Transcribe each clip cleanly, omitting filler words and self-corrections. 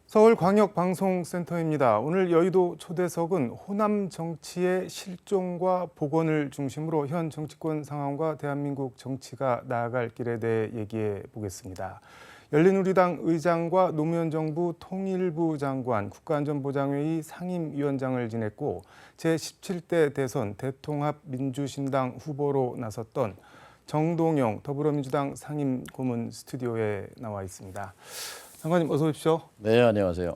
서울광역방송센터입니다. 오늘 여의도 초대석은 호남 정치의 실종과 복원을 중심으로 현 정치권 상황과 대한민국 정치가 나아갈 길에 대해 얘기해 보겠습니다. 열린우리당 의장과 노무현 정부 통일부 장관, 국가안전보장회의 상임위원장을 지냈고 제17대 대선 대통합 민주신당 후보로 나섰던 정동영 더불어민주당 상임고문 스튜디오에 나와 있습니다. 장관님 어서 오십시오. 네, 안녕하세요.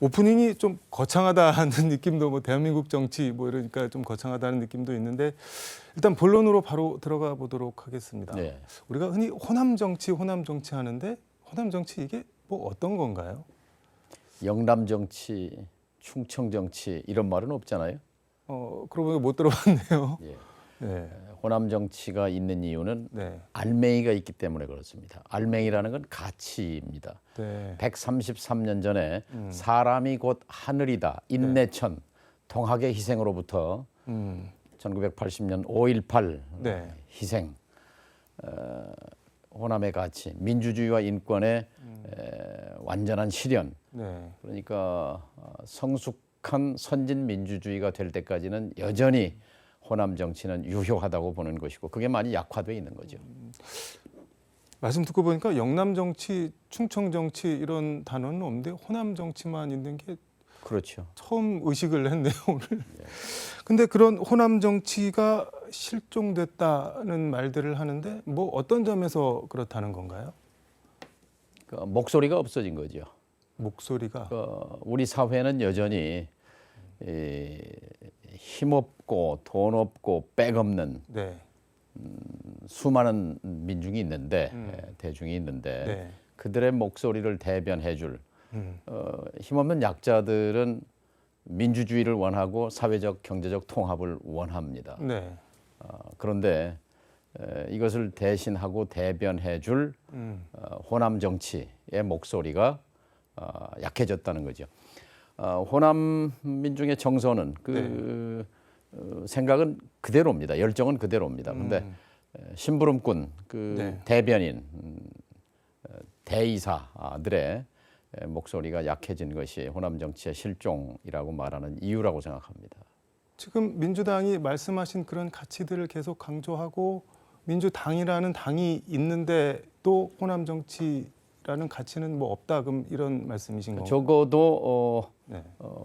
오프닝이 좀 거창하다는 느낌도 대한민국 정치 이러니까 좀 거창하다는 느낌도 있는데 일단 본론으로 바로 들어가 보도록 하겠습니다. 네. 우리가 흔히 호남 정치 하는데 호남 정치 이게 뭐 어떤 건가요? 영남 정치, 충청 정치 이런 말은 없잖아요. 그러고 보니 못 들어봤네요. 예. 네. 호남 정치가 있는 이유는 네. 알맹이가 있기 때문에 그렇습니다. 알맹이라는 건 가치입니다. 네. 133년 전에 사람이 곧 하늘이다, 인내천, 동학의 희생으로부터 1980년 5.18 네. 희생, 호남의 가치, 민주주의와 인권의 완전한 실현. 네. 그러니까 성숙한 선진 민주주의가 될 때까지는 여전히 호남 정치는 유효하다고 보는 것이고 그게 많이 약화되어 있는 거죠. 말씀 듣고 보니까 영남 정치, 충청 정치 이런 단어는 없는데 호남 정치만 있는 게 그렇죠. 처음 의식을 했네요, 오늘. 근데 그런 호남 정치가 실종됐다는 말들을 하는데 뭐 어떤 점에서 그렇다는 건가요? 그 목소리가 없어진 거죠. 목소리가. 우리 사회는 여전히 힘없고 돈 없고 백 없는 네. 수많은 민중이 있는데 대중이 있는데 네. 그들의 목소리를 대변해줄 힘없는 약자들은 민주주의를 원하고 사회적 경제적 통합을 원합니다. 네. 그런데 이것을 대신하고 대변해줄 호남 정치의 목소리가 약해졌다는 거죠. 호남 민중의 정서는 생각은 그대로입니다. 열정은 그대로입니다. 그런데 심부름꾼, 네. 대변인, 대의사들의 목소리가 약해진 것이 호남 정치의 실종이라고 말하는 이유라고 생각합니다. 지금 민주당이 말씀하신 그런 가치들을 계속 강조하고 민주당이라는 당이 있는데 또 호남 정치라는 가치는 뭐 없다. 그럼 이런 말씀이신 건가요? 적어도 네.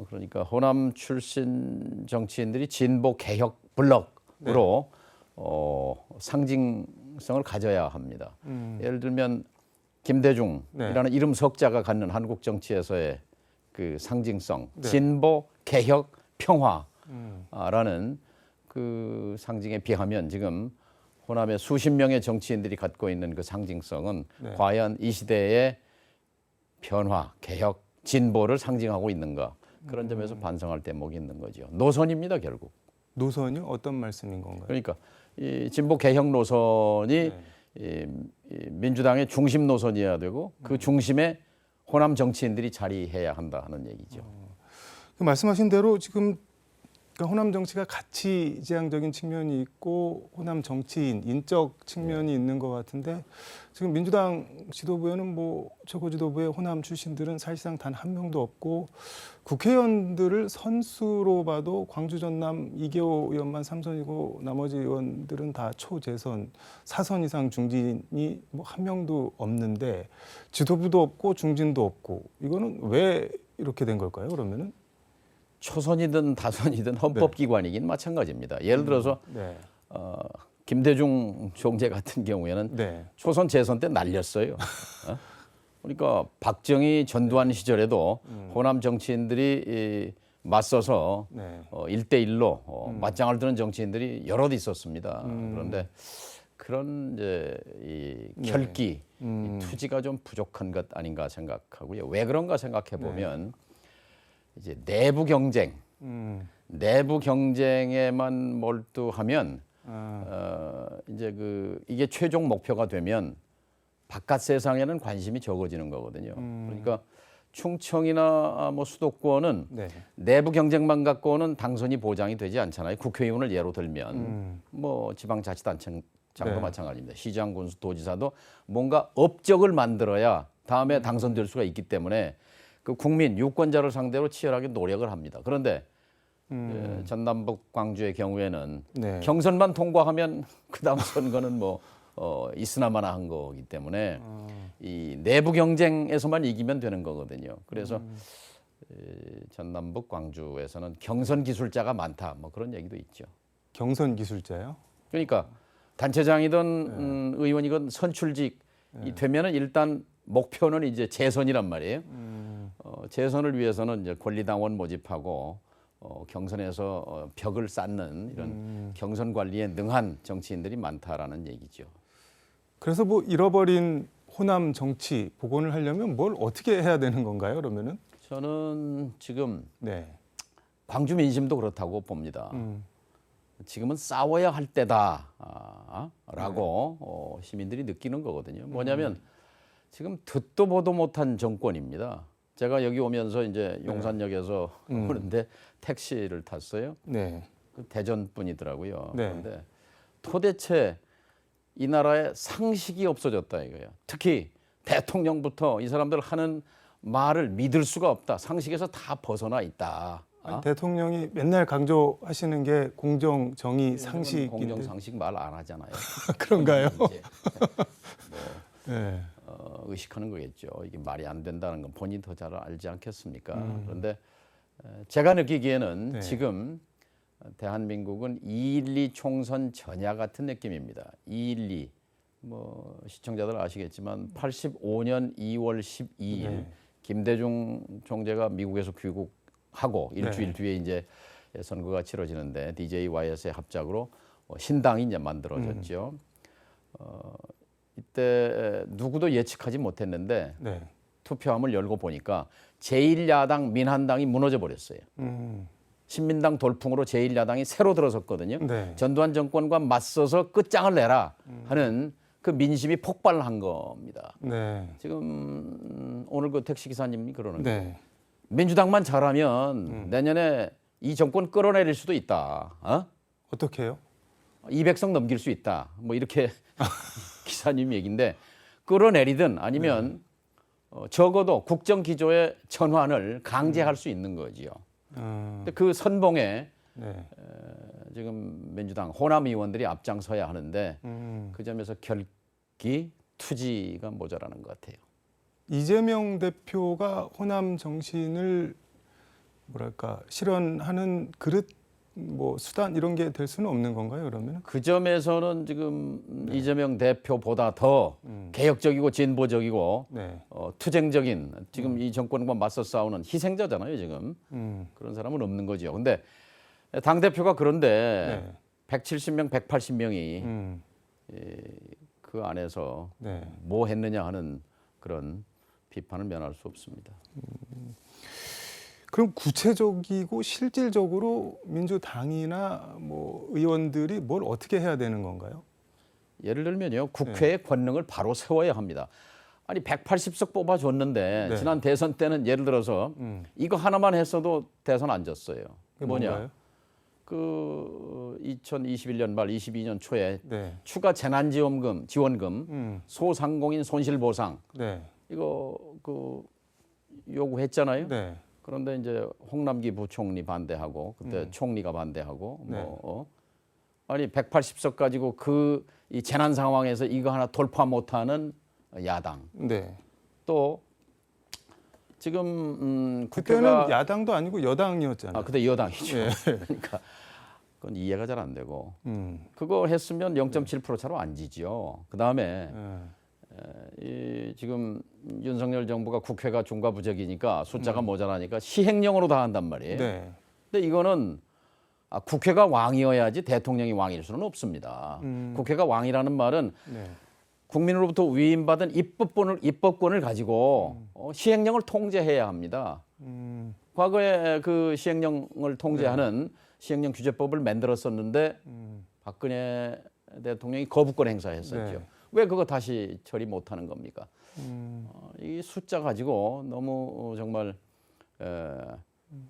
그러니까 호남 출신 정치인들이 진보 개혁 블록으로 상징성을 가져야 합니다. 예를 들면 김대중이라는 이름 석자가 갖는 한국 정치에서의 그 상징성, 진보 개혁 평화라는 그 상징에 비하면 지금 호남의 수십 명의 정치인들이 갖고 있는 그 상징성은 과연 이 시대의 변화, 개혁, 진보를 상징하고 있는가, 그런 점에서 반성할 대목이 있는 거죠. 노선입니다, 결국. 노선이 어떤 말씀인 건가요? 그러니까 이 진보 개혁 노선이 이 민주당의 중심 노선이어야 되고 그 중심에 호남 정치인들이 자리해야 한다 하는 얘기죠. 그 말씀하신 대로 지금 그러니까 호남 정치가 가치지향적인 측면이 있고 호남 정치인, 인적 측면이 있는 것 같은데 지금 민주당 지도부에는 뭐 최고 지도부의 호남 출신들은 사실상 단 한 명도 없고 국회의원들을 선수로 봐도 광주 전남 이계호 의원만 3선이고 나머지 의원들은 다 초재선, 4선 이상 중진이 뭐 한 명도 없는데 지도부도 없고 중진도 없고 이거는 왜 이렇게 된 걸까요? 그러면은? 초선이든 다선이든 헌법기관이긴 마찬가지입니다. 예를 들어서 김대중 총재 같은 경우에는 초선 재선 때 날렸어요. 그러니까 박정희 전두환 시절에도 호남 정치인들이 맞서서 1대1로 맞짱을 드는 정치인들이 여럿 있었습니다. 그런데 그런 이제 이 결기, 이 투지가 좀 부족한 것 아닌가 생각하고요. 왜 그런가 생각해 보면 이제 내부 경쟁에만 몰두하면 이제 이게 최종 목표가 되면 바깥 세상에는 관심이 적어지는 거거든요. 그러니까 충청이나 뭐 수도권은 내부 경쟁만 갖고는 당선이 보장이 되지 않잖아요. 국회의원을 예로 들면 뭐 지방자치단체장도 마찬가지입니다. 시장, 군수, 도지사도 뭔가 업적을 만들어야 다음에 당선될 수가 있기 때문에 그 국민 유권자를 상대로 치열하게 노력을 합니다. 그런데 전남북 광주의 경우에는 네. 경선만 통과하면 그다음 선거는 뭐 있으나마나 한 거기 때문에 이 내부 경쟁에서만 이기면 되는 거거든요. 그래서 전남북 광주에서는 경선 기술자가 많다, 뭐 그런 얘기도 있죠. 경선 기술자요? 그러니까 단체장이든 의원이든 선출직이 되면은 일단 목표는 이제 재선이란 말이에요. 재선을 위해서는 이제 권리당원 모집하고 경선에서 벽을 쌓는 이런 경선 관리에 능한 정치인들이 많다라는 얘기죠. 그래서 뭐 잃어버린 호남 정치 복원을 하려면 뭘 어떻게 해야 되는 건가요? 그러면은? 저는 지금 네. 광주 민심도 그렇다고 봅니다. 지금은 싸워야 할 때다라고 시민들이 느끼는 거거든요. 뭐냐면 지금 듣도 보도 못한 정권입니다. 제가 여기 오면서 이제 용산역에서 오는데 택시를 탔어요. 네. 그 대전 분이더라고요. 네. 그런데 도대체 이 나라에 상식이 없어졌다 이거예요. 특히 대통령부터 이 사람들 하는 말을 믿을 수가 없다. 상식에서 다 벗어나 있다. 아니, 대통령이 맨날 강조하시는 게 공정, 정의, 상식인데 공정 상식 말 안 하잖아요. 그런가요? 이제 네. 의식하는 거겠죠. 이게 말이 안 된다는 건 본인 더 잘 알지 않겠습니까? 그런데 제가 느끼기에는 네. 지금 대한민국은 2.12 총선 전야 같은 느낌입니다. 2.12 뭐 시청자들 아시겠지만 85년 2월 12일 네. 김대중 총재가 미국에서 귀국하고 일주일 네. 뒤에 이제 선거가 치러지는데 DJYS의 합작으로 신당이 이제 만들어졌죠. 이때 누구도 예측하지 못했는데 네. 투표함을 열고 보니까 제1야당 민한당이 무너져 버렸어요. 신민당 돌풍으로 제1야당이 새로 들어섰거든요. 네. 전두환 정권과 맞서서 끝장을 내라 하는 그 민심이 폭발한 겁니다. 네. 지금 오늘 그 택시 기사님이 그러는 거예요. 네. 민주당만 잘하면 내년에 이 정권 끌어내릴 수도 있다. 어떻게 해요? 200석 넘길 수 있다. 뭐 이렇게 기사님 얘기인데 끌어내리든 아니면 적어도 국정 기조의 전환을 강제할 수 있는 거지요. 근데 그 선봉에 네. 지금 민주당 호남 의원들이 앞장서야 하는데 그 점에서 결기 투지가 모자라는 것 같아요. 이재명 대표가 호남 정신을 뭐랄까 실현하는 그릇 뭐 수단 이런 게 될 수는 없는 건가요? 그러면? 그 점에서는 지금 이재명 대표보다 더 개혁적이고 진보적이고 네. 투쟁적인 지금 이 정권과 맞서 싸우는 희생자잖아요. 지금 그런 사람은 없는 거죠. 근데 당 대표가 그런데 네. 170명, 180명이 그 안에서 네. 뭐 했느냐 하는 그런 비판을 면할 수 없습니다. 그럼 구체적이고 실질적으로 민주당이나 뭐 의원들이 뭘 어떻게 해야 되는 건가요? 예를 들면요, 국회의 권능을 바로 세워야 합니다. 아니 180석 뽑아줬는데 네. 지난 대선 때는 예를 들어서 이거 하나만 했어도 대선 안 졌어요. 그게 뭐냐? 뭔가요? 그 2021년 말 22년 초에 네. 추가 지원금, 소상공인 손실보상 네. 이거 그 요구했잖아요. 네. 그런데 이제 홍남기 부총리 반대하고 그때 총리가 반대하고 네. 아니 180석 가지고 그 이 재난 상황에서 이거 하나 돌파 못하는 야당. 네. 또 지금 그때는 국회가 야당도 아니고 여당이었잖아요. 그때 여당이죠. 네. 그러니까 그건 이해가 잘 안 되고 음. 그거 했으면 0.7% 차로 안 지죠. 그 다음에 지금 윤석열 정부가 국회가 중과부적이니까 숫자가 모자라니까 시행령으로 다 한단 말이에요. 네. 근데 이거는 국회가 왕이어야지 대통령이 왕일 수는 없습니다. 국회가 왕이라는 말은 네. 국민으로부터 위임받은 입법권을 가지고 시행령을 통제해야 합니다. 과거에 그 시행령을 통제하는 시행령 규제법을 만들었었는데 박근혜 대통령이 거부권 행사했었죠. 네. 왜 그거 다시 처리 못하는 겁니까? 이 숫자 가지고 너무 정말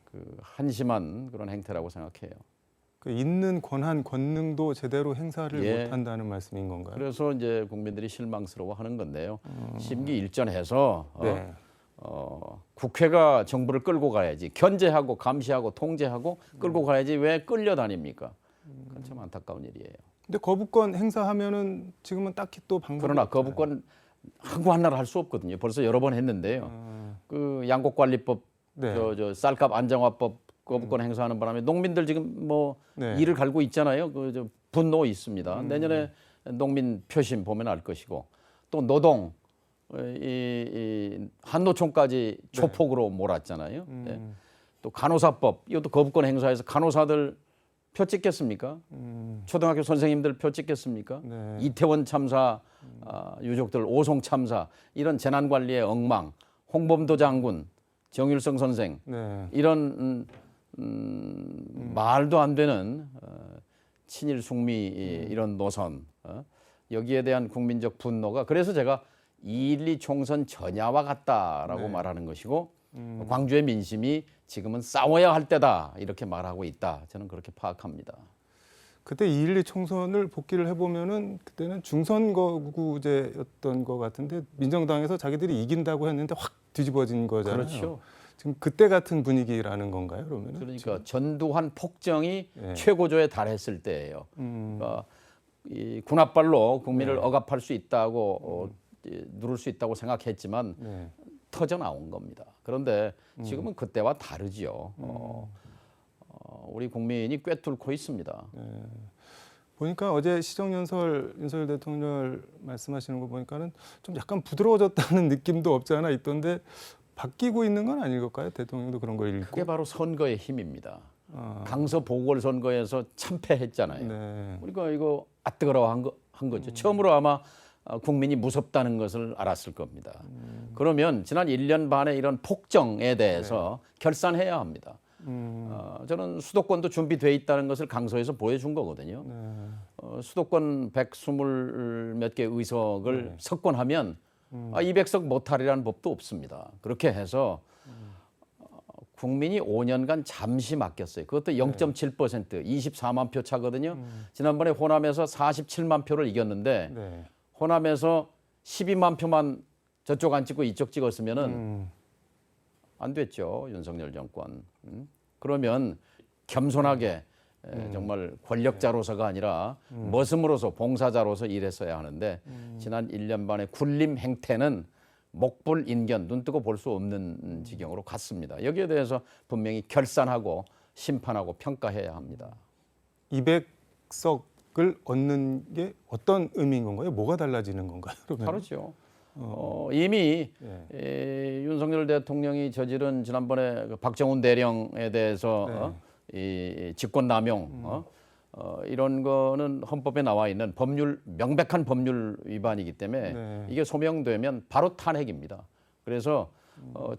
그 한심한 그런 행태라고 생각해요. 그 있는 권한 권능도 제대로 행사를 예. 못한다는 말씀인 건가요? 그래서 이제 국민들이 실망스러워하는 건데요. 심기일전해서 네. 국회가 정부를 끌고 가야지, 견제하고 감시하고 통제하고 끌고 가야지 왜 끌려다닙니까? 그건 참 안타까운 일이에요. 근데 거부권 행사하면은 지금은 딱히 또 방법이 그러나 없잖아요. 거부권 하고 하나를 할 수 없거든요. 벌써 여러 번 했는데요. 그 양곡관리법, 네. 저 쌀값 안정화법 거부권 행사하는 바람에 농민들 지금 뭐 이를 갈고 있잖아요. 그 저 분노 있습니다. 내년에 농민 표심 보면 알 것이고, 또 노동 이 한노총까지 조폭으로 몰았잖아요. 네. 또 간호사법, 이것도 거부권 행사해서 간호사들 표 찍겠습니까? 초등학교 선생님들 표 찍겠습니까? 네. 이태원 참사 유족들 오송 참사, 이런 재난 관리의 엉망, 홍범도 장군, 정일성 선생, 네. 이런 말도 안 되는 친일 숙미 이런 노선, 여기에 대한 국민적 분노가, 그래서 제가 2.12 총선 전야와 같다라고 말하는 것이고, 광주의 민심이 지금은 싸워야 할 때다 이렇게 말하고 있다. 저는 그렇게 파악합니다. 그때 2.12 총선을 복기를 해보면은 그때는 중선거구제였던 것 같은데 민정당에서 자기들이 이긴다고 했는데 확 뒤집어진 거잖아요. 그렇죠. 지금 그때 같은 분위기라는 건가요, 그러면은? 그러니까 지금? 전두환 폭정이 네. 최고조에 달했을 때예요. 그러니까 이 군합발로 국민을 억압할 수 있다고 누를 수 있다고 생각했지만 네. 터져 나온 겁니다. 그런데 지금은 그때와 다르지요. 우리 국민이 꿰뚫고 있습니다. 보니까 어제 시정연설 윤석열 대통령 말씀하시는 거 보니까는 좀 약간 부드러워졌다는 느낌도 없지 않아 있던데 바뀌고 있는 건 아닐 걸까요? 대통령도 그런 걸 읽고. 그게 바로 선거의 힘입니다. 강서 보궐선거에서 참패했잖아요. 네. 그러니까 이거 뜨거워 한 거죠. 처음으로 아마 국민이 무섭다는 것을 알았을 겁니다. 그러면 지난 1년 반의 이런 폭정에 대해서 결산해야 합니다. 저는 수도권도 준비돼 있다는 것을 강서에서 보여준 거거든요. 수도권 120 몇 개 의석을 석권하면 200석 못할이라는 법도 없습니다. 그렇게 해서 국민이 5년간 잠시 맡겼어요. 그것도 0.7%, 24만 표 차거든요. 지난번에 호남에서 47만 표를 이겼는데 네. 호남에서 12만 표만 저쪽 안 찍고 이쪽 찍었으면은 안 됐죠, 윤석열 정권. 그러면 겸손하게 정말 권력자로서가 아니라 머슴으로서 봉사자로서 일했어야 하는데 지난 1년 반의 군림 행태는 목불인견, 눈 뜨고 볼 수 없는 지경으로 갔습니다. 여기에 대해서 분명히 결산하고 심판하고 평가해야 합니다. 200석을 얻는 게 어떤 의미인 건가요? 뭐가 달라지는 건가요? 그러면? 다르죠. 이미 윤석열 대통령이 저지른 지난번에 그 박정훈 대령에 대해서 이 직권남용 이런 거는 헌법에 나와 있는 법률, 명백한 법률 위반이기 때문에 이게 소명되면 바로 탄핵입니다. 그래서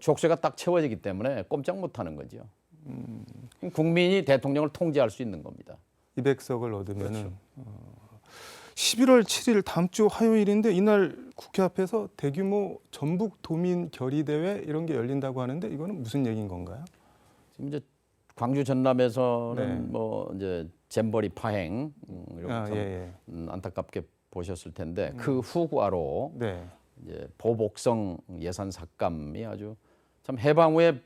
족쇄가 딱 채워지기 때문에 꼼짝 못하는 거죠. 국민이 대통령을 통제할 수 있는 겁니다. 200석을 얻으면은 그렇죠. 11월 7일 다음 주 화요일인데 이날 국회 앞에서 대규모 전북 도민 결의 대회 이런 게 열린다고 하는데 이거는 무슨 얘기인 건가요? 지금 이제 광주 전남에서는 뭐 이제 잼버리 파행 이런 거 참 안타깝게 보셨을 텐데 그 후과로 이제 보복성 예산 삭감이 아주 참 해방 후에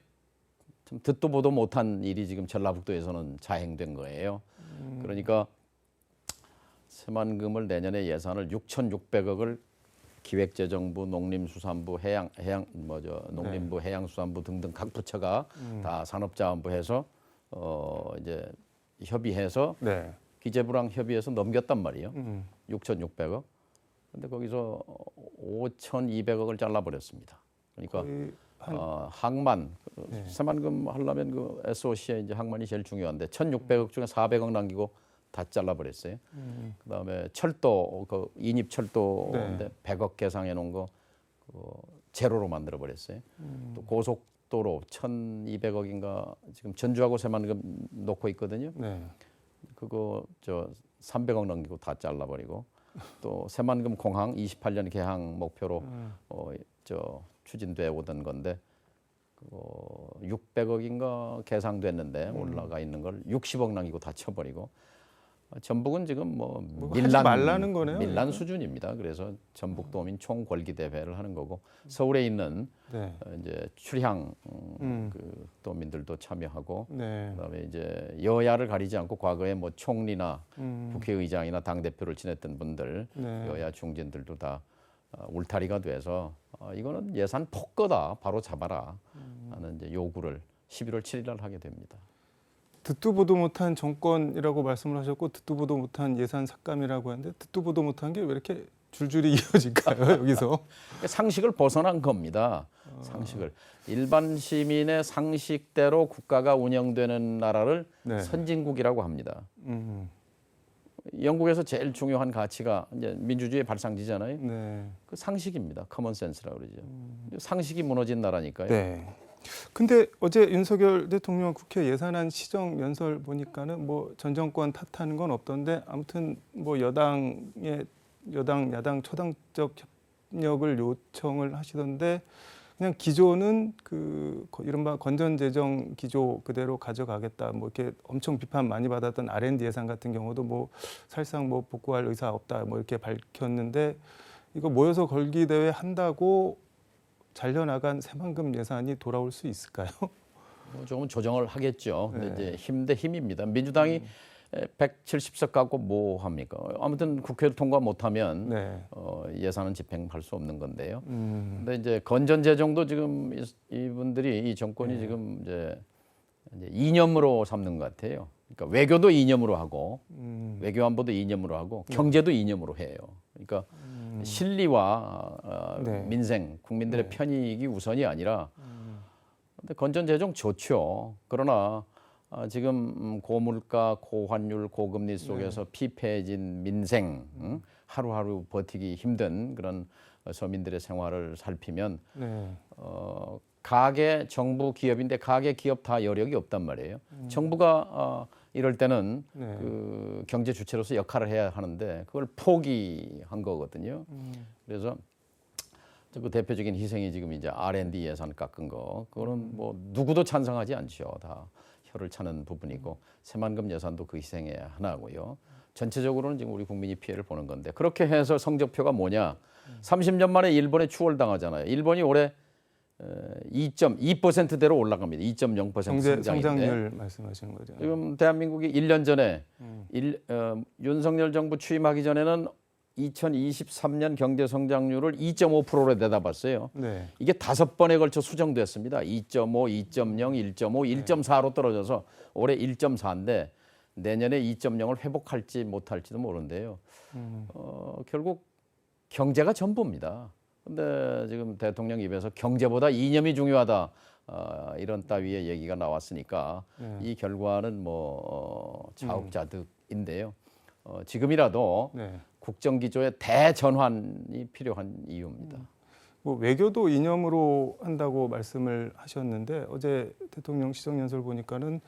참 듣도 보도 못한 일이 지금 전라북도에서는 자행된 거예요. 그러니까 새만금을 내년에 예산을 6,600억을 기획재정부, 농림수산부, 농림부, 해양수산부 등등 각 부처가 다 산업자원부 해서 이제 협의해서 기재부랑 협의해서 넘겼단 말이에요. 6,600억. 근데 거기서 5,200억을 잘라버렸습니다. 그러니까 항만, 새만금 하려면 그 SOC에 이제 항만이 제일 중요한데 1,600억 중에 400억 남기고 다 잘라버렸어요. 그다음에 철도, 그 인입 철도인데 100억 계상해 놓은 거 제로로 만들어 버렸어요. 또 고속도로 1,200억인가 지금 전주하고 새만금 놓고 있거든요. 그거 저 300억 넘기고 다 잘라버리고 또 새만금 공항 28년 개항 목표로 저 추진돼 오던 건데 600억인가 계상됐는데 올라가 있는 걸 60억 남기고 다 쳐버리고 전북은 지금 하지 말라는 거네요. 밀란 그러니까. 수준입니다. 그래서 전북도민 총궐기 대회를 하는 거고 서울에 있는 네. 이제 출향 그 도민들도 참여하고 네. 그다음에 이제 여야를 가리지 않고 과거에 뭐 총리나 국회의장이나 당 대표를 지냈던 분들 네. 여야 중진들도 다 울타리가 돼서 이거는 예산 폭거다 바로 잡아라 하는 이제 요구를 11월 7일 날 하게 됩니다. 듣도 보도 못한 정권이라고 말씀을 하셨고 듣도 보도 못한 예산 삭감이라고 하는데 듣도 보도 못한 게 왜 이렇게 줄줄이 이어질까요? 여기서 상식을 벗어난 겁니다. 상식을 일반 시민의 상식대로 국가가 운영되는 나라를 네. 선진국이라고 합니다. 영국에서 제일 중요한 가치가 이제 민주주의의 발상지잖아요. 네. 그 상식입니다. 커먼 센스라고 그러죠. 상식이 무너진 나라니까요. 네. 근데 어제 윤석열 대통령 국회 예산안 시정 연설 보니까는 뭐 전 정권 탓하는 건 없던데 아무튼 뭐 여당 야당 초당적 협력을 요청을 하시던데 그냥 기조는 그 이른바 건전재정 기조 그대로 가져가겠다. 뭐 이렇게 엄청 비판 많이 받았던 R&D 예산 같은 경우도 뭐 사실상 뭐 복구할 의사 없다. 뭐 이렇게 밝혔는데 이거 모여서 걸기 대회 한다고 잘려나간 새만금 예산이 돌아올 수 있을까요? 조금 조정을 하겠죠. 근데 네. 이제 힘 대 힘입니다. 민주당이 170석 갖고 뭐 합니까? 아무튼 국회를 통과 못하면 네. 예산은 집행할 수 없는 건데요. 근데 이제 건전재정도 지금 이분들이 이 정권이 지금 이제 이념으로 삼는 것 같아요. 그러니까 외교도 이념으로 하고 외교안보도 이념으로 하고 경제도 이념으로 해요. 그러니까 실리와 네. 민생, 국민들의 편익이 우선이 아니라 근데 건전재정 좋죠. 그러나 지금 고물가, 고환율, 고금리 속에서 피폐해진 민생, 하루하루 버티기 힘든 그런 서민들의 생활을 살피면 네. 가계, 정부, 기업인데 가계, 기업 다 여력이 없단 말이에요. 정부가 이럴 때는 네. 그 경제 주체로서 역할을 해야 하는데 그걸 포기한 거거든요. 그래서 그 대표적인 희생이 지금 이제 R&D 예산 깎은 거, 그거는 뭐 누구도 찬성하지 않죠. 다 혀를 차는 부분이고 새만금 예산도 그 희생의 하나고요. 전체적으로는 지금 우리 국민이 피해를 보는 건데 그렇게 해서 성적표가 뭐냐? 30년 만에 일본에 추월당하잖아요. 일본이 올해 2.2%대로 올라갑니다. 2.0% 경제 성장인데 성장률 말씀하시는 거죠. 지금 대한민국이 1년 전에 윤석열 정부 취임하기 전에는 2023년 경제 성장률을 2.5%로 내다봤어요. 네. 이게 5번에 걸쳐 수정됐습니다. 2.5, 2.0, 1.5, 1.4로 떨어져서 올해 1.4인데 내년에 2.0을 회복할지 못할지도 모르는데요. 결국 경제가 전부입니다. 근데 지금 대통령 입에서 경제보다 이념이 중요하다 이런 따위의 얘기가 나왔으니까 이 결과는 뭐 자욱자득인데요. 지금이라도 네. 국정기조의 대전환이 필요한 이유입니다. 뭐 외교도 이념으로 한다고 말씀을 하셨는데 어제 대통령 시정연설 보니까는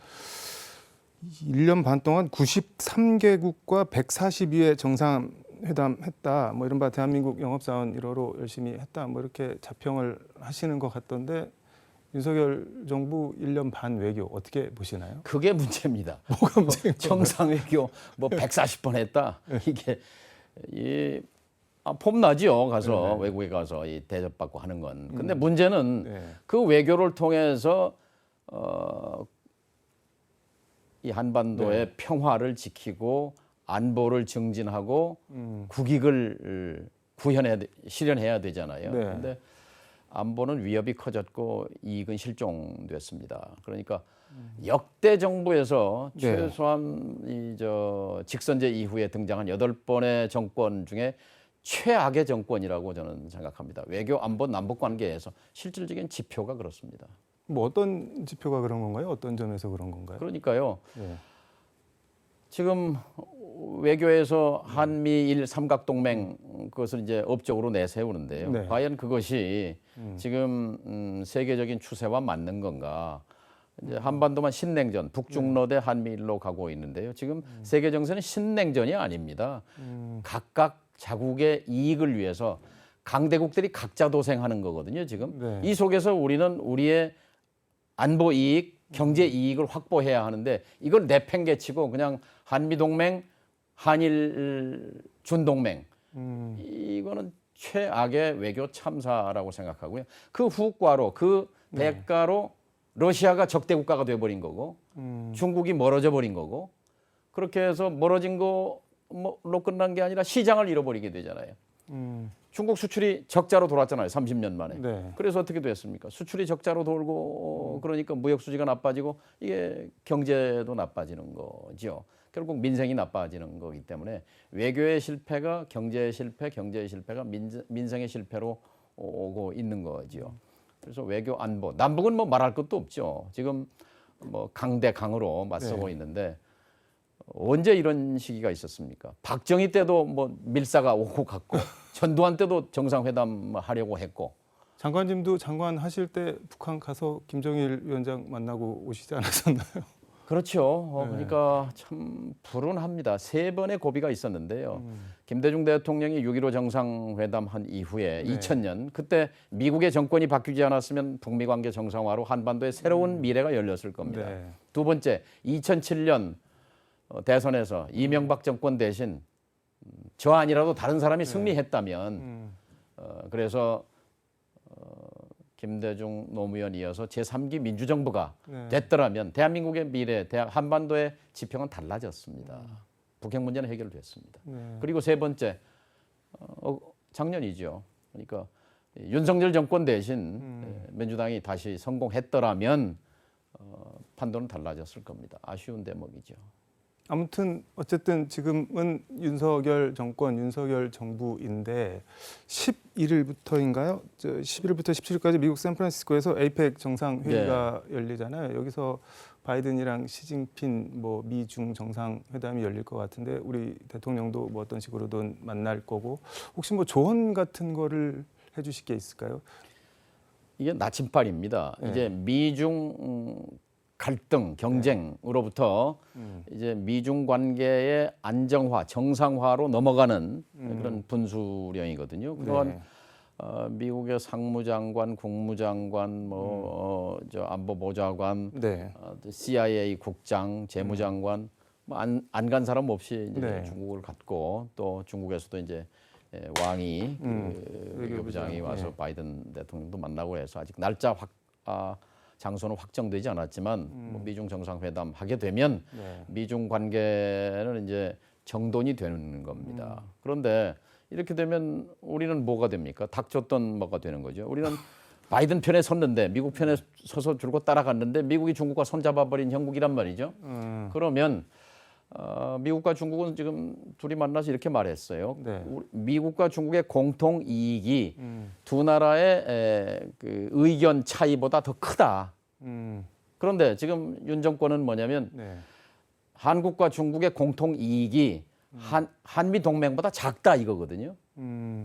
1년 반 동안 93개국과 142회 정상회담 했다. 뭐 이른바 대한민국 영업사원 1호로 열심히 했다. 뭐 이렇게 자평을 하시는 것 같던데 윤석열 정부 1년 반 외교 어떻게 보시나요? 그게 문제입니다. 뭐가 문제인 정상 외교 뭐 140번 했다. 이게 폼나지요. 가서 외국에 가서 이 대접받고 하는 건. 근데 문제는 그 외교를 통해서 이 한반도의 평화를 지키고 안보를 증진하고 국익을 실현해야 되잖아요. 그런데 안보는 위협이 커졌고 이익은 실종됐습니다. 그러니까 역대 정부에서 최소한 직선제 이후에 등장한 8번의 정권 중에 최악의 정권이라고 저는 생각합니다. 외교, 안보, 남북 관계에서 실질적인 지표가 그렇습니다. 뭐 어떤 지표가 그런 건가요? 어떤 점에서 그런 건가요? 그러니까요. 지금 외교에서 한미일 삼각동맹 그것을 이제 업적으로 내세우는데요. 과연 그것이 지금 세계적인 추세와 맞는 건가? 이제 한반도만 신냉전, 북중러 대 한미일로 가고 있는데요. 지금 세계 정세는 신냉전이 아닙니다. 각각 자국의 이익을 위해서 강대국들이 각자 도생하는 거거든요. 지금 이 속에서 우리는 우리의 안보 이익, 경제 이익을 확보해야 하는데 이걸 내팽개치고 그냥 한미 동맹 한일 준동맹 이거는 최악의 외교 참사라고 생각하고요. 그 후과로 그 대가로 러시아가 적대 국가가 돼버린 거고 중국이 멀어져 버린 거고 그렇게 해서 멀어진 거로 끝난 게 아니라 시장을 잃어버리게 되잖아요. 중국 수출이 적자로 돌았잖아요. 30년 만에. 네. 그래서 어떻게 됐습니까? 수출이 적자로 돌고 그러니까 무역 수지가 나빠지고 이게 경제도 나빠지는 거죠. 결국 민생이 나빠지는 거기 때문에 외교의 실패가 경제의 실패, 경제의 실패가 민생의 실패로 오고 있는 거죠. 그래서 외교 안보, 남북은 뭐 말할 것도 없죠. 지금 뭐 강대 강으로 맞서고 있는데 언제 이런 시기가 있었습니까? 박정희 때도 뭐 밀사가 오고 갔고 전두환 때도 정상회담 하려고 했고 장관님도 장관 하실 때 북한 가서 김정일 위원장 만나고 오시지 않았었나요? 그렇죠. 그러니까 참 불운합니다. 3번의 고비가 있었는데요. 김대중 대통령이 6.15 정상회담 한 이후에 2000년 그때 미국의 정권이 바뀌지 않았으면 북미 관계 정상화로 한반도에 새로운 미래가 열렸을 겁니다. 두 번째, 2007년 대선에서 이명박 정권 대신 저 아니라도 다른 사람이 승리했다면 그래서 김대중 노무현 이어서 제3기 민주정부가 됐더라면 대한민국의 미래, 한반도의 지평은 달라졌습니다. 북핵 문제는 해결됐습니다. 그리고 세 번째, 작년이죠. 그러니까 윤석열 정권 대신 민주당이 다시 성공했더라면 판도는 달라졌을 겁니다. 아쉬운 대목이죠. 아무튼 어쨌든 지금은 윤석열 정권, 윤석열 정부인데 11일부터인가요? 11일부터 17일까지 미국 샌프란시스코에서 에이펙 정상회의가 열리잖아요. 여기서 바이든이랑 시진핑 뭐 미중 정상회담이 열릴 것 같은데 우리 대통령도 뭐 어떤 식으로든 만날 거고 혹시 뭐 조언 같은 거를 해주실 게 있을까요? 이게 나침반입니다. 이제 미중 갈등, 경쟁으로부터 이제 미중 관계의 안정화, 정상화로 넘어가는 그런 분수령이거든요. 그동안 미국의 상무장관, 국무장관, 저 안보보좌관, CIA 국장, 재무장관 안 간 사람 없이 이제 중국을 갔고 또 중국에서도 이제 왕이 외교부장이 와서 바이든 대통령도 만나고 해서 아직 날짜 장소는 확정되지 않았지만 뭐 미중 정상회담 하게 되면 미중 관계는 이제 정돈이 되는 겁니다. 그런데 이렇게 되면 우리는 뭐가 됩니까? 닥쳤던 뭐가 되는 거죠. 우리는 바이든 편에 섰는데 미국 편에 서서 줄곧 따라갔는데 미국이 중국과 손잡아버린 형국이란 말이죠. 그러면 미국과 중국은 지금 둘이 만나서 이렇게 말했어요. 미국과 중국의 공통 이익이 두 나라의 그 의견 차이보다 더 크다. 그런데 지금 윤 정권은 뭐냐면 한국과 중국의 공통 이익이 한미 동맹보다 작다 이거거든요.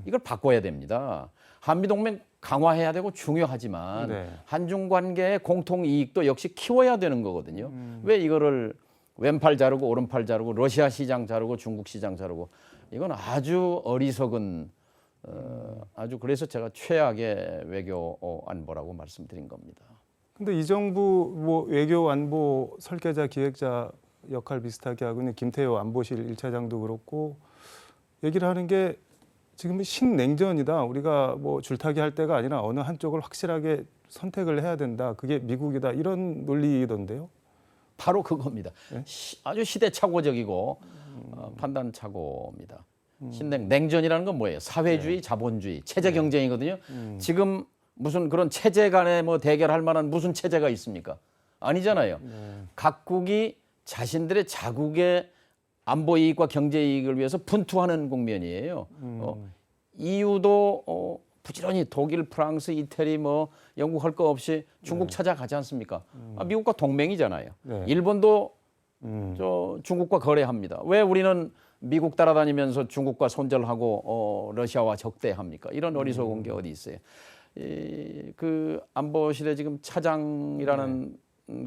이걸 바꿔야 됩니다. 한미 동맹 강화해야 되고 중요하지만 한중 관계의 공통 이익도 역시 키워야 되는 거거든요. 왜 이거를 왼팔 자르고 오른팔 자르고 러시아 시장 자르고 중국 시장 자르고 이건 아주 어리석은 아주 그래서 제가 최악의 외교 안보라고 말씀드린 겁니다. 근데 이 정부 뭐 외교 안보 설계자 기획자 역할 비슷하게 하고 있는 김태호 안보실 1차장도 그렇고 얘기를 하는 게 지금은 신냉전이다. 우리가 뭐 줄타기 할 때가 아니라 어느 한쪽을 확실하게 선택을 해야 된다. 그게 미국이다. 이런 논리던데요. 바로 그겁니다. 아주 시대착오적이고 판단착오입니다. 냉전이라는 건 뭐예요? 사회주의, 자본주의, 체제 경쟁이거든요. 지금 무슨 그런 체제 간에 뭐 대결할 만한 무슨 체제가 있습니까? 아니잖아요. 각국이 자신들의 자국의 안보 이익과 경제 이익을 위해서 분투하는 국면이에요. EU도 부지런히 독일, 프랑스, 이태리, 뭐 영국 할 거 없이 중국 찾아가지 않습니까? 미국과 동맹이잖아요. 일본도 저 중국과 거래합니다. 왜 우리는 미국 따라다니면서 중국과 손절하고 러시아와 적대합니까? 이런 어리석은 게 어디 있어요? 그 안보실에 지금 차장이라는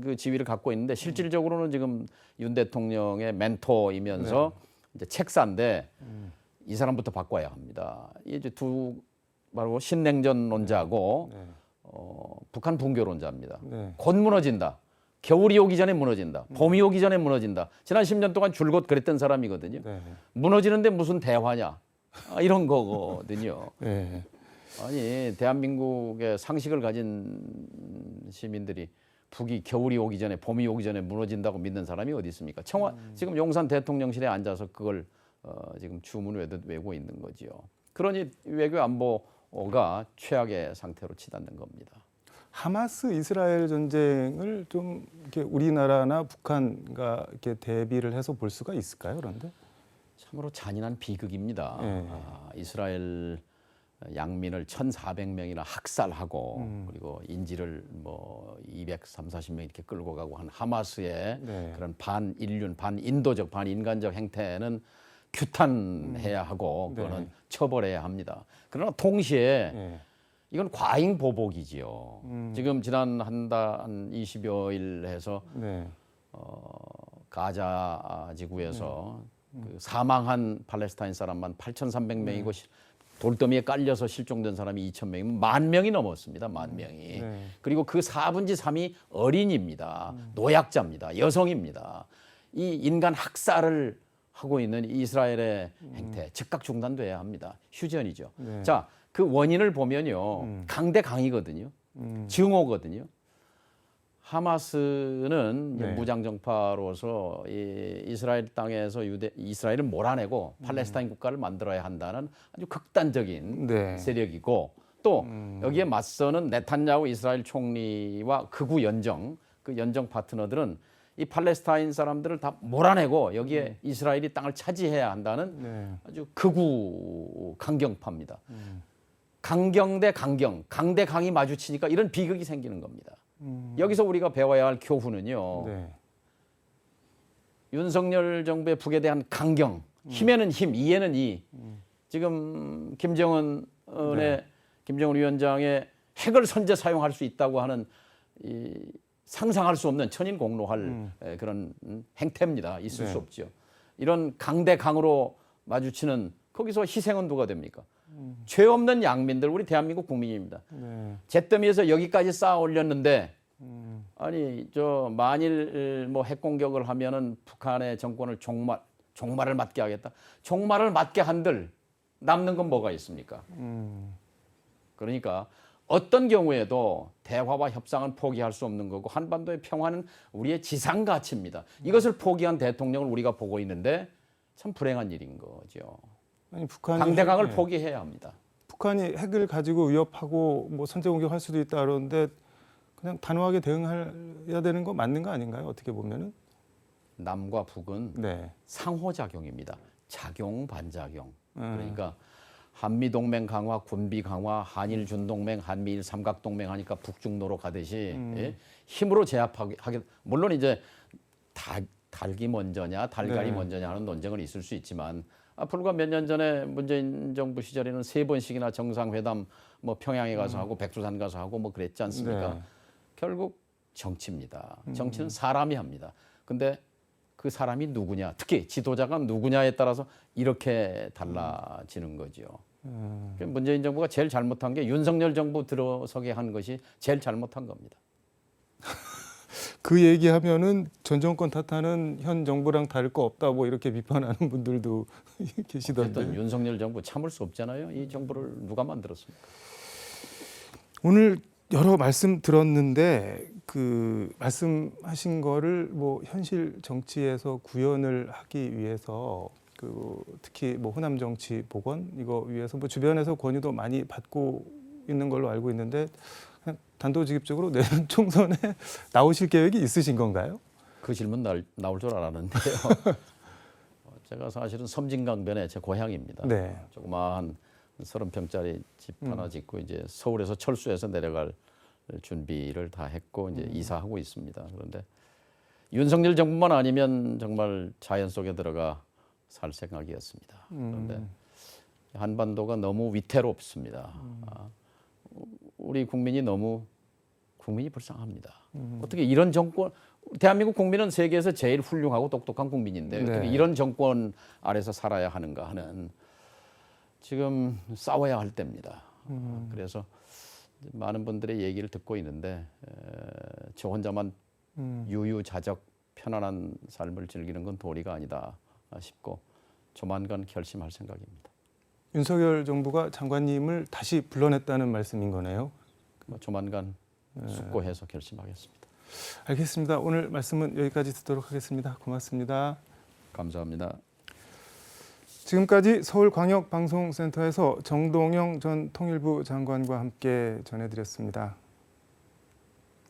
그 지위를 갖고 있는데 실질적으로는 지금 윤 대통령의 멘토이면서 이제 책사인데 이 사람부터 바꿔야 합니다. 이제 바로 신냉전론자고 북한 붕괴론자입니다. 곧 무너진다. 겨울이 오기 전에 무너진다. 봄이 오기 전에 무너진다. 지난 10년 동안 줄곧 그랬던 사람이거든요. 네. 무너지는데 무슨 대화냐. 이런 거거든요. 네. 아니 대한민국의 상식을 가진 시민들이 북이 겨울이 오기 전에 봄이 오기 전에 무너진다고 믿는 사람이 어디 있습니까? 지금 용산 대통령실에 앉아서 그걸 지금 주문을 외고 있는 거지요. 그러니 외교 안보가 최악의 상태로 치닫는 겁니다. 하마스 이스라엘 전쟁을 좀 이렇게 우리나라나 북한과 이렇게 대비를 해서 볼 수가 있을까요? 그런데 참으로 잔인한 비극입니다. 네. 이스라엘 양민을 1,400명이나 학살하고 그리고 인질을 뭐 230~40명 이렇게 끌고 가고 한 하마스의 네. 그런 반인륜, 반인도적, 반인간적 행태는 규탄해야 하고 그거는 네. 처벌해야 합니다. 그러나 동시에 네. 이건 과잉 보복이지요. 지금 지난 한 20여일 해서 네. 가자 지구에서 그 사망한 팔레스타인 사람만 8,300명이고 돌더미에 깔려서 실종된 사람이 2,000명이면 10,000명이 넘었습니다. 10,000명이. 네. 그리고 그 4분의 3이 어린이입니다. 노약자입니다. 여성입니다. 이 인간 학살을 하고 있는 이스라엘의 행태 즉각 중단돼야 합니다. 휴전이죠. 네. 자, 그 원인을 보면요. 강대강이거든요. 증오거든요. 하마스는 네. 무장정파로서 이스라엘 땅에서 이스라엘을 몰아내고 팔레스타인 국가를 만들어야 한다는 아주 극단적인 네. 세력이고 또 여기에 맞서는 네탄야후 이스라엘 총리와 극우 연정, 그 연정 파트너들은 이 팔레스타인 사람들을 다 몰아내고 여기에 이스라엘이 땅을 차지해야 한다는 네. 아주 극우 강경파입니다. 강경 대 강경, 강 대 강이 마주치니까 이런 비극이 생기는 겁니다. 여기서 우리가 배워야 할 교훈은요. 네. 윤석열 정부의 북에 대한 강경, 힘에는 힘, 이에는 이. 지금 김정은의 김정은 위원장의 핵을 선제 사용할 수 있다고 하는 이 상상할 수 없는 천인공노할 그런 행태입니다. 있을 수 없죠. 이런 강대 강으로 마주치는 거기서 희생은 누가 됩니까? 죄 없는 양민들, 우리 대한민국 국민입니다. 네. 잿더미에서 여기까지 쌓아 올렸는데 아니 저 만일 뭐 핵 공격을 하면은 북한의 정권을 종말을 맞게 하겠다. 종말을 맞게 한들 남는 건 뭐가 있습니까? 그러니까 어떤 경우에도 대화와 협상은 포기할 수 없는 거고 한반도의 평화는 우리의 지상 가치입니다. 이것을 포기한 대통령을 우리가 보고 있는데 참 불행한 일인 거죠. 아니, 북한이 강대강을 포기해야 합니다. 북한이 핵을 가지고 위협하고 뭐 선제 공격할 수도 있다 그러는데 그냥 단호하게 대응해야 되는 거 맞는 거 아닌가요? 어떻게 보면은 남과 북은 네. 상호작용입니다. 작용 반작용. 그러니까 한미 동맹 강화, 군비 강화, 한일 준동맹, 한미일 삼각동맹 하니까 북중로로 가듯이 예? 힘으로 제압하게 물론 이제 닭이 먼저냐 달걀이 네. 먼저냐 하는 논쟁은 있을 수 있지만 불과 몇 년 전에 문재인 정부 시절에는 3번씩이나 정상회담 뭐 평양에 가서 하고 백두산 가서 하고 뭐 그랬지 않습니까? 네. 결국 정치입니다. 정치는 사람이 합니다. 근데 그 사람이 누구냐, 특히 지도자가 누구냐에 따라서 이렇게 달라지는 거죠. 문재인 정부가 제일 잘못한 게 윤석열 정부 들어서게 한 것이 제일 잘못한 겁니다. 그 얘기하면은 전 정권 탓하는 현 정부랑 다를 거 없다 뭐 이렇게 비판하는 분들도 계시던데. 어쨌든 윤석열 정부 참을 수 없잖아요. 이 정부를 누가 만들었습니까? 오늘 여러 말씀 들었는데 그 말씀하신 거를 뭐 현실 정치에서 구현을 하기 위해서 그 특히 뭐 호남 정치 복원 이거 위해서 뭐 주변에서 권유도 많이 받고 있는 걸로 알고 있는데 그냥 단도직입적으로 내년 총선에 나오실 계획이 있으신 건가요? 그 질문 나올 줄 알았는데요. 제가 사실은 섬진강변에 제 고향입니다. 네. 조그마한 30평짜리 집 하나 짓고 이제 서울에서 철수해서 내려갈 준비를 다 했고 이제 이사하고 있습니다. 그런데 윤석열 정부만 아니면 정말 자연 속에 들어가 살 생각이었습니다. 그런데 한반도가 너무 위태롭습니다. 우리 국민이 불쌍합니다. 어떻게 이런 정권, 대한민국 국민은 세계에서 제일 훌륭하고 똑똑한 국민인데 어떻게 네. 이런 정권 아래서 살아야 하는가 하는 지금 싸워야 할 때입니다. 그래서 많은 분들의 얘기를 듣고 있는데 저 혼자만 유유자적 편안한 삶을 즐기는 건 도리가 아니다 싶고 조만간 결심할 생각입니다. 윤석열 정부가 장관님을 다시 불러냈다는 말씀인 거네요. 조만간 숙고해서 결심하겠습니다. 알겠습니다. 오늘 말씀은 여기까지 듣도록 하겠습니다. 고맙습니다. 감사합니다. 지금까지 서울광역방송센터에서 정동영 전 통일부 장관과 함께 전해드렸습니다.